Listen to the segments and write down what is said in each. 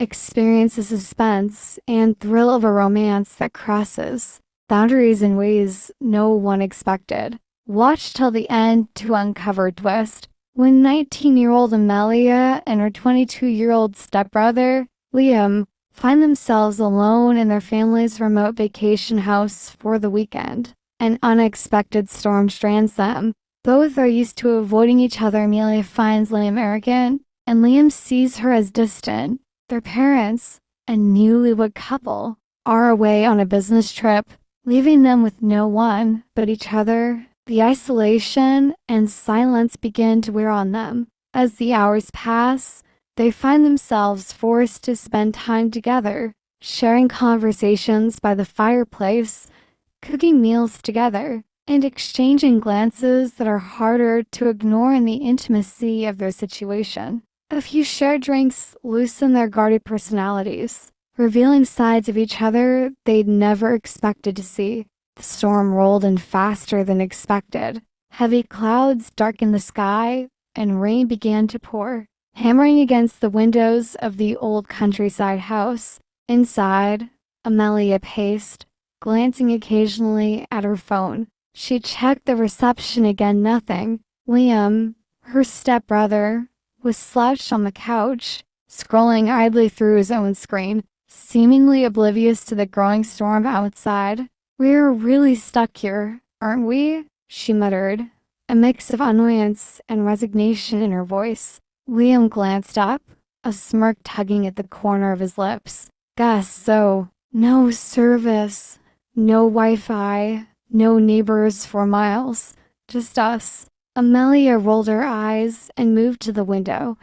experience the suspense and thrill of a romance that crosses boundaries in ways no one expected. Watch till the end to uncover a twist. When 19-year-old Amelia and her 22-year-old stepbrother, Liam, find themselves alone in their family's remote vacation house for the weekend, an unexpected storm strands them. Both are used to avoiding each other. Amelia finds Liam arrogant, and Liam sees her as distant. Their parents, a newlywed couple, are away on a business trip, leaving them with no one but each other. The isolation and silence begin to wear on them. As the hours pass, they find themselves forced to spend time together, sharing conversations by the fireplace, cooking meals together, and exchanging glances that are harder to ignore in the intimacy of their situation. A few shared drinks loosen their guarded personalities, revealing sides of each other they'd never expected to see. The storm rolled in faster than expected. Heavy clouds darkened the sky, and rain began to pour, hammering against the windows of the old countryside house. Inside, Amelia paced, glancing occasionally at her phone. She checked the reception again, nothing. Liam, her stepbrother, was slouched on the couch, scrolling idly through his own screen, seemingly oblivious to the growing storm outside. "We're really stuck here, aren't we?" she muttered, a mix of annoyance and resignation in her voice. Liam glanced up, a smirk tugging at the corner of his lips. "Guess so. No service, no Wi-Fi, no neighbors for miles, just us." Amelia rolled her eyes and moved to the window,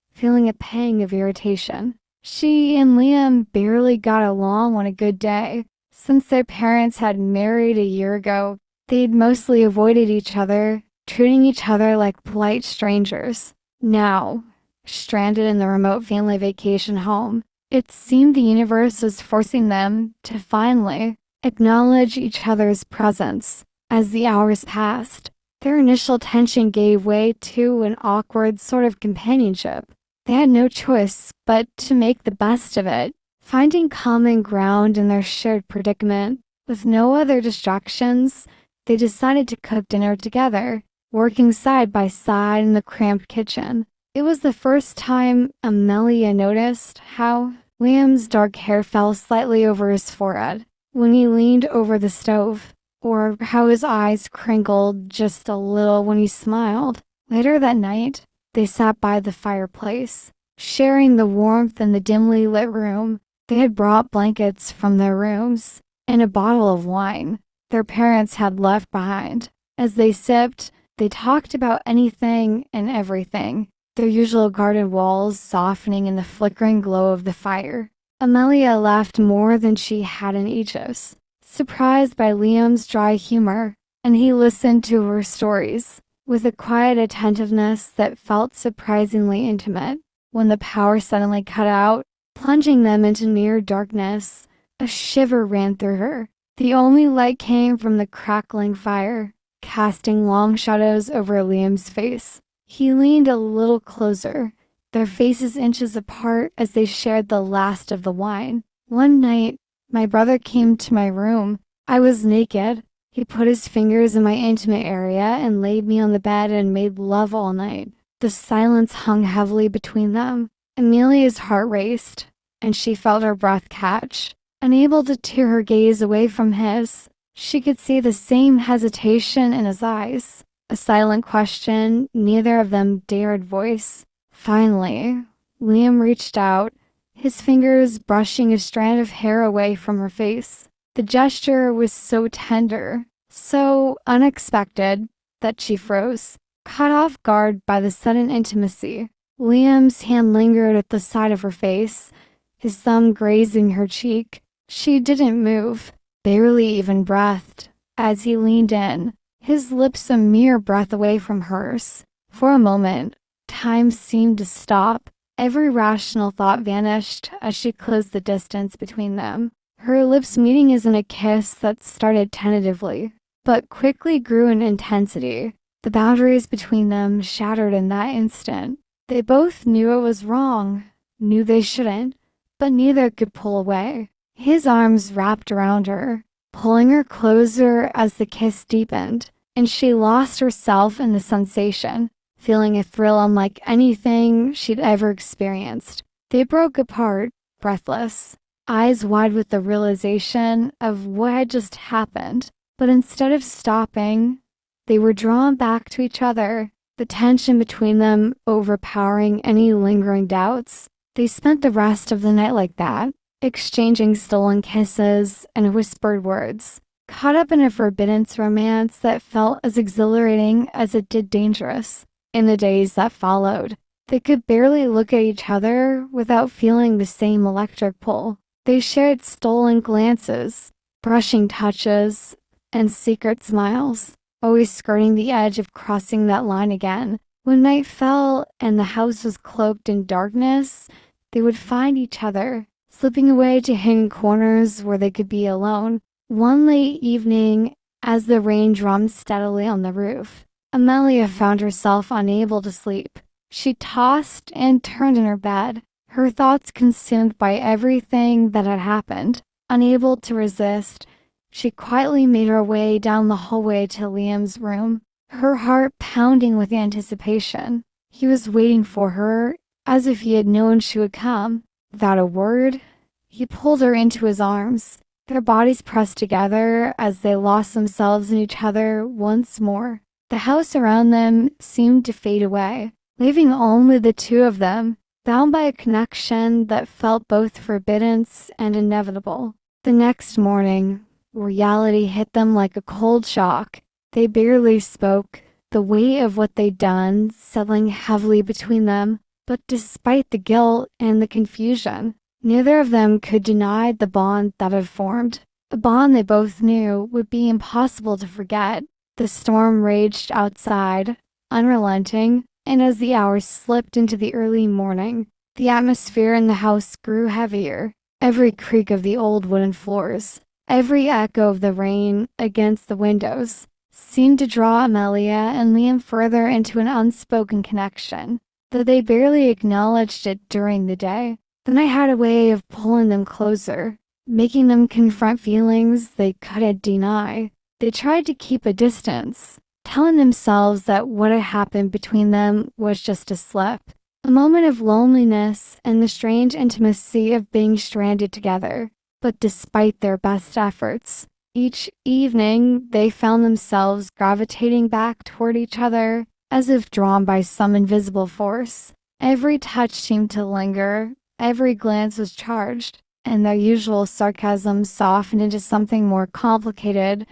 feeling a pang of irritation. She and Liam barely got along on a good day. Since their parents had married a year ago, they'd mostly avoided each other, treating each other like polite strangers. Now, stranded in the remote family vacation home, it seemed the universe was forcing them to finally acknowledge each other's presence. As the hours passed, their initial tension gave way to an awkward sort of companionship. They had no choice but to make the best of it, finding common ground in their shared predicament. With no other distractions, they decided to cook dinner together, working side by side in the cramped kitchen. It was the first time Amelia noticed how Liam's dark hair fell slightly over his forehead when he leaned over the stove, or how his eyes crinkled just a little when he smiled. Later that night, they sat by the fireplace, sharing the warmth in the dimly lit room. They had brought blankets from their rooms and a bottle of wine their parents had left behind. As they sipped, they talked about anything and everything, their usual garden walls softening in the flickering glow of the fire. Amelia laughed more than she had in ages, surprised by Liam's dry humor, and he listened to her stories with a quiet attentiveness that felt surprisingly intimate. When the power suddenly cut out, plunging them into near darkness, a shiver ran through her. The only light came from the crackling fire, casting long shadows over Liam's face. He leaned a little closer, their faces inches apart as they shared the last of the wine. "One night, my brother came to my room. I was naked. He put his fingers in my intimate area and laid me on the bed and made love all night." The silence hung heavily between them. Amelia's heart raced, and she felt her breath catch. Unable to tear her gaze away from his, she could see the same hesitation in his eyes, a silent question neither of them dared voice. Finally, Liam reached out, his fingers brushing a strand of hair away from her face. The gesture was so tender, so unexpected, that she froze, caught off guard by the sudden intimacy. Liam's hand lingered at the side of her face, his thumb grazing her cheek. She didn't move, barely even breathed, as he leaned in, his lips a mere breath away from hers. For a moment, time seemed to stop. Every rational thought vanished as she closed the distance between them. Her lips meeting as in a kiss that started tentatively, but quickly grew in intensity. The boundaries between them shattered in that instant. They both knew it was wrong, knew they shouldn't, but neither could pull away. His arms wrapped around her, pulling her closer as the kiss deepened, and she lost herself in the sensation, feeling a thrill unlike anything she'd ever experienced. They broke apart, breathless, eyes wide with the realization of what had just happened. But instead of stopping, they were drawn back to each other, the tension between them overpowering any lingering doubts. They spent the rest of the night like that, exchanging stolen kisses and whispered words, caught up in a forbidden romance that felt as exhilarating as it did dangerous. In the days that followed, they could barely look at each other without feeling the same electric pull. They shared stolen glances, brushing touches, and secret smiles, always skirting the edge of crossing that line again. When night fell and the house was cloaked in darkness, they would find each other, slipping away to hidden corners where they could be alone. One late evening, as the rain drummed steadily on the roof, Amelia found herself unable to sleep. She tossed and turned in her bed, her thoughts consumed by everything that had happened. Unable to resist, she quietly made her way down the hallway to Liam's room, her heart pounding with anticipation. He was waiting for her, as if he had known she would come. Without a word, he pulled her into his arms, their bodies pressed together as they lost themselves in each other once more. The house around them seemed to fade away, leaving only the two of them, bound by a connection that felt both forbidden and inevitable. The next morning, reality hit them like a cold shock. They barely spoke, the weight of what they'd done settling heavily between them. But despite the guilt and the confusion, neither of them could deny the bond that had formed, a bond they both knew would be impossible to forget. The storm raged outside, unrelenting, and as the hours slipped into the early morning, the atmosphere in the house grew heavier. Every creak of the old wooden floors, every echo of the rain against the windows, seemed to draw Amelia and Liam further into an unspoken connection, though they barely acknowledged it during the day. The night had a way of pulling them closer, making them confront feelings they couldn't deny. They tried to keep a distance, telling themselves that what had happened between them was just a slip, a moment of loneliness and the strange intimacy of being stranded together. But despite their best efforts, each evening they found themselves gravitating back toward each other, as if drawn by some invisible force. Every touch seemed to linger, every glance was charged, and their usual sarcasm softened into something more complicated,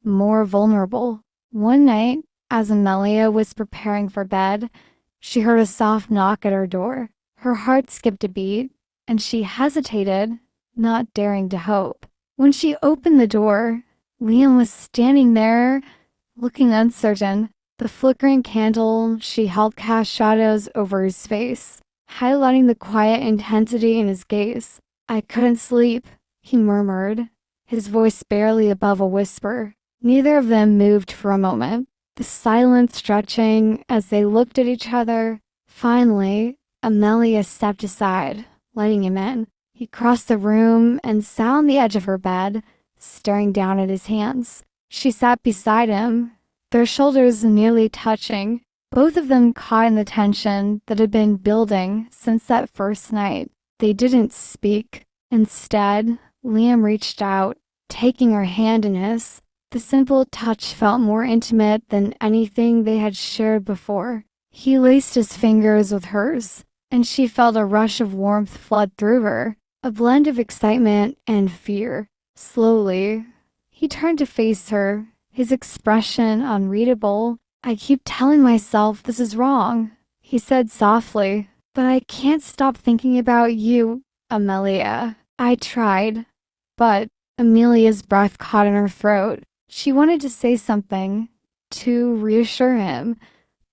more vulnerable. One night, as Amelia was preparing for bed, she heard a soft knock at her door. Her heart skipped a beat, and she hesitated, not daring to hope. When she opened the door, Liam was standing there, looking uncertain. The flickering candle she held cast shadows over his face, highlighting the quiet intensity in his gaze. "I couldn't sleep," he murmured, his voice barely above a whisper. Neither of them moved for a moment, the silence stretching as they looked at each other. Finally, Amelia stepped aside, letting him in. He crossed the room and sat on the edge of her bed, staring down at his hands. She sat beside him, their shoulders nearly touching, both of them caught in the tension that had been building since that first night. They didn't speak. Instead, Liam reached out, taking her hand in his. The simple touch felt more intimate than anything they had shared before. He laced his fingers with hers, and she felt a rush of warmth flood through her, a blend of excitement and fear. Slowly, he turned to face her, his expression unreadable. "I keep telling myself this is wrong," he said softly, "but I can't stop thinking about you, Amelia." "I tried." But Amelia's breath caught in her throat. She wanted to say something, to reassure him,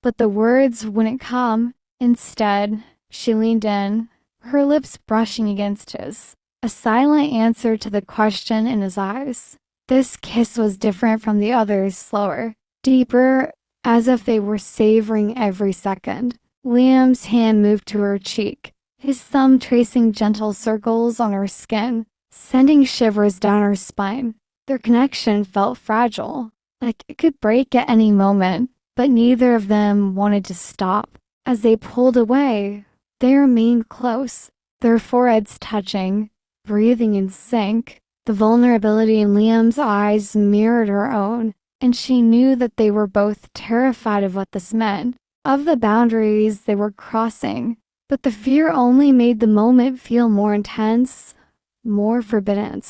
but the words wouldn't come. Instead, she leaned in, her lips brushing against his, a silent answer to the question in his eyes. This kiss was different from the others, slower, deeper, as if they were savoring every second. Liam's hand moved to her cheek, his thumb tracing gentle circles on her skin, sending shivers down her spine. Their connection felt fragile, like it could break at any moment, but neither of them wanted to stop. As they pulled away, they remained close, their foreheads touching, breathing in sync. The vulnerability in Liam's eyes mirrored her own, and she knew that they were both terrified of what this meant, of the boundaries they were crossing. But the fear only made the moment feel more intense, more forbidden.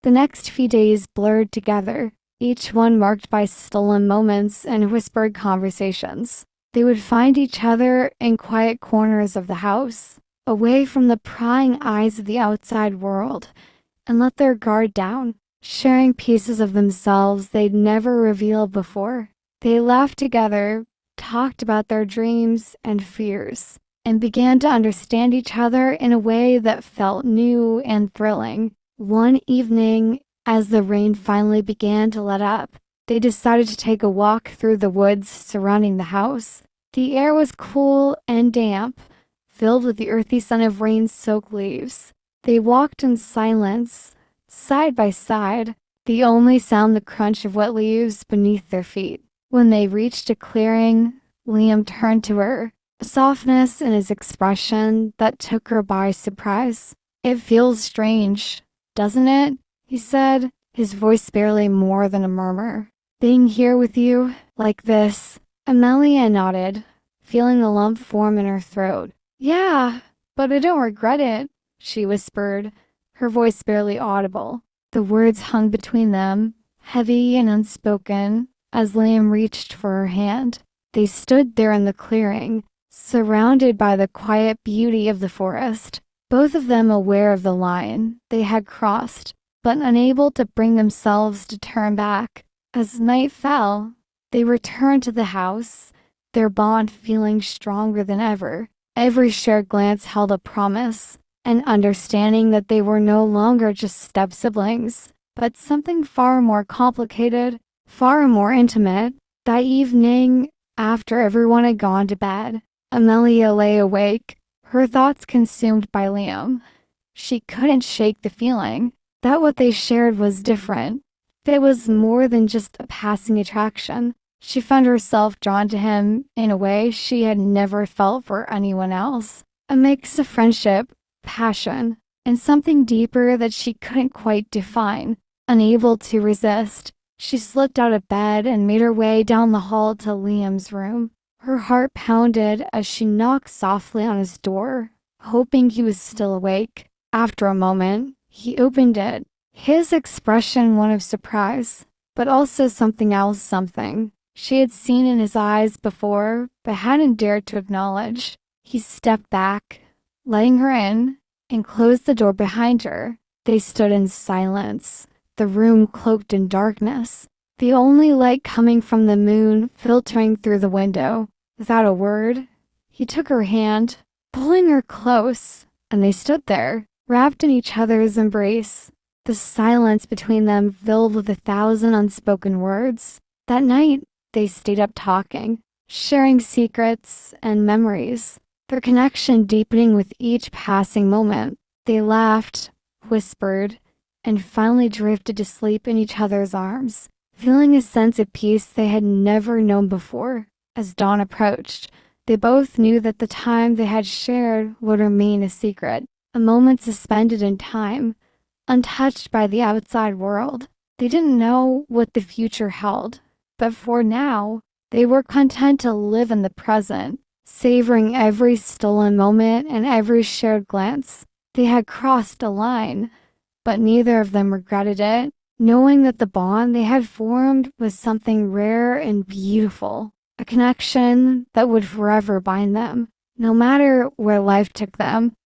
The next few days blurred together, each one marked by stolen moments and whispered conversations. They would find each other in quiet corners of the house, away from the prying eyes of the outside world, and let their guard down, sharing pieces of themselves they'd never revealed before. They laughed together, talked about their dreams and fears, and began to understand each other in a way that felt new and thrilling. One evening, as the rain finally began to let up, they decided to take a walk through the woods surrounding the house. The air was cool and damp, filled with the earthy scent of rain-soaked leaves. They walked in silence, side by side, the only sound the crunch of wet leaves beneath their feet. When they reached a clearing, Liam turned to her, a softness in his expression that took her by surprise. "It feels strange, doesn't it?" he said, his voice barely more than a murmur. "Being here with you, like this." Amelia nodded, feeling a lump form in her throat. "Yeah, but I don't regret it," she whispered, her voice barely audible. The words hung between them, heavy and unspoken, as Liam reached for her hand. They stood there in the clearing, surrounded by the quiet beauty of the forest, both of them aware of the line they had crossed, but unable to bring themselves to turn back. As night fell, they returned to the house, their bond feeling stronger than ever. Every shared glance held a promise, an understanding that they were no longer just step-siblings, but something far more complicated, far more intimate. That evening, after everyone had gone to bed, Amelia lay awake, her thoughts consumed by Liam. She couldn't shake the feeling that what they shared was different. It was more than just a passing attraction. She found herself drawn to him in a way she had never felt for anyone else. A mix of friendship, passion, and something deeper that she couldn't quite define. Unable to resist, she slipped out of bed and made her way down the hall to Liam's room. Her heart pounded as she knocked softly on his door, hoping he was still awake. After a moment, he opened it, his expression one of surprise, but also something else, something she had seen in his eyes before, but hadn't dared to acknowledge. He stepped back, letting her in, and closed the door behind her. They stood in silence, the room cloaked in darkness, the only light coming from the moon filtering through the window. Without a word, he took her hand, pulling her close, and they stood there, wrapped in each other's embrace, the silence between them filled with 1,000 unspoken words. That night, they stayed up talking, sharing secrets and memories, their connection deepening with each passing moment. They laughed, whispered, and finally drifted to sleep in each other's arms, feeling a sense of peace they had never known before. As dawn approached, they both knew that the time they had shared would remain a secret, a moment suspended in time, untouched by the outside world. They didn't know what the future held, but for now, they were content to live in the present, savoring every stolen moment and every shared glance. They had crossed a line, but neither of them regretted it, knowing that the bond they had formed was something rare and beautiful, a connection that would forever bind them, no matter where life took them.